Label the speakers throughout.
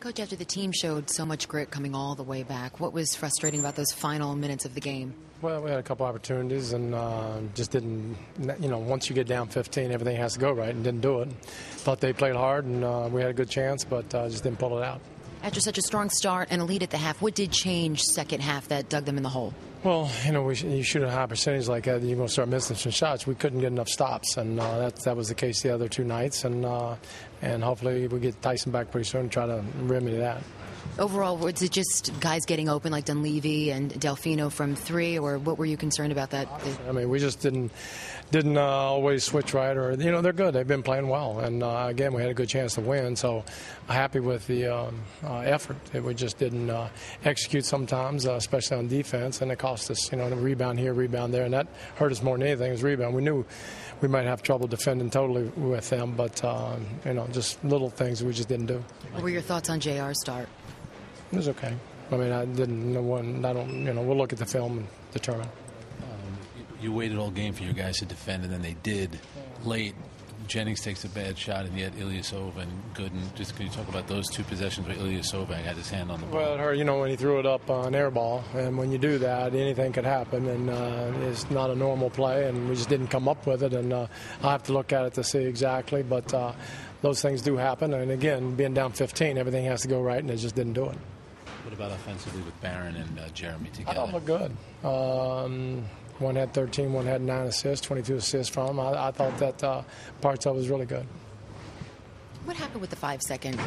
Speaker 1: Coach, after the team showed so much grit coming all the way back, what was frustrating about those final minutes of the game?
Speaker 2: Well, we had a couple opportunities and just didn't, once you get down 15, everything has to go right, and didn't do it. Thought they played hard and we had a good chance, but just didn't pull it out.
Speaker 1: After such a strong start and a lead at the half, what did change second half that dug them in the hole?
Speaker 2: Well, you shoot a high percentage like that, you're going to start missing some shots. We couldn't get enough stops, and that was the case the other two nights. And hopefully we get Tyson back pretty soon and try to remedy that.
Speaker 1: Overall, was it just guys getting open like Dunleavy and Delfino from three, or what were you concerned about that?
Speaker 2: I mean, we just didn't always switch right, or they're good. They've been playing well, and again, we had a good chance to win. So, happy with the effort. We just didn't execute sometimes, especially on defense, and it cost us. A rebound here, rebound there, and that hurt us more than anything. Was rebound. We knew we might have trouble defending totally with them, but just little things we just didn't do.
Speaker 1: What were your thoughts on JR's start?
Speaker 2: It was okay. I mean, I didn't know one. I don't. We'll look at the film and determine.
Speaker 3: You waited all game for your guys to defend, and then they did late. Jennings takes a bad shot, and yet Ilyasova and Gooden. Just can you talk about those two possessions where Ilyasova had his hand on the ball?
Speaker 2: Well, it hurt, when he threw it up on air ball, and when you do that, anything could happen, and it's not a normal play, and we just didn't come up with it, and I'll have to look at it to see exactly, but those things do happen, and again, being down 15, everything has to go right, and it just didn't do it.
Speaker 3: What about offensively with Barron and Jeremy together?
Speaker 2: I thought it looked good. One had 13, one had 9 assists, 22 assists from him. I thought that parts of it was really good.
Speaker 1: What happened with the 5-second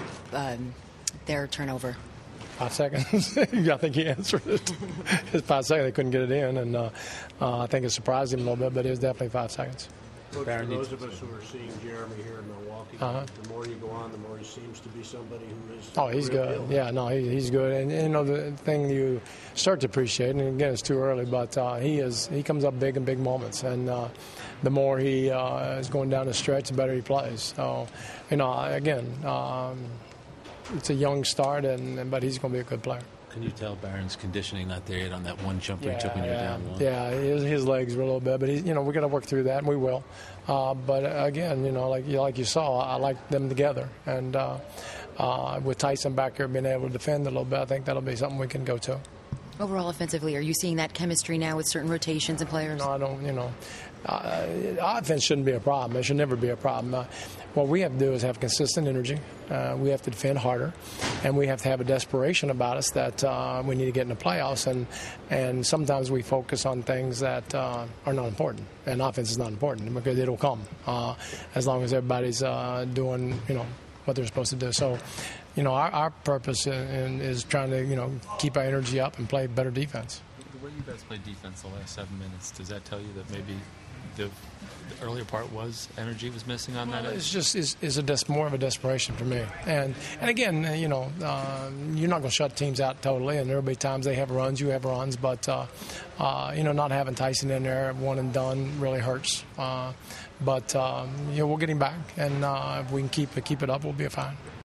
Speaker 1: their turnover?
Speaker 2: 5 seconds? I think he answered it. It's 5 seconds. They couldn't get it in, and I think it surprised him a little bit, but it was definitely 5 seconds.
Speaker 4: Coach, for those of us who are seeing Jeremy here in Milwaukee, the more you go on, the more he seems to be somebody who is.
Speaker 2: Oh, he's good. Deal. Yeah, no, he's good. And the thing you start to appreciate, and again, it's too early, but he comes up big in big moments, and the more he is going down the stretch, the better he plays. So, again, it's a young start, but he's going to be a good player.
Speaker 3: Can you tell Barron's conditioning not there yet on that one jumper he took when you're down one?
Speaker 2: Yeah, his legs were a little bit, but we're going to work through that, and we will. But again, like you saw, I like them together, and with Tyson back here being able to defend a little bit, I think that'll be something we can go to.
Speaker 1: Overall, offensively, are you seeing that chemistry now with certain rotations and players?
Speaker 2: No, I don't. Offense shouldn't be a problem. It should never be a problem. What we have to do is have consistent energy. We have to defend harder, and we have to have a desperation about us that we need to get in the playoffs. And sometimes we focus on things that are not important, and offense is not important because it'll come as long as everybody's doing what they're supposed to do. So, our purpose is trying to keep our energy up and play better defense.
Speaker 5: The way you guys played defense the last 7 minutes, does that tell you that maybe the earlier part energy was missing on that?
Speaker 2: It's just more of a desperation for me. And again, you're not going to shut teams out totally, and there'll be times they have runs, you have runs, but not having Tyson in there one and done really hurts. But we'll get him back, and if we can keep it up, we'll be fine.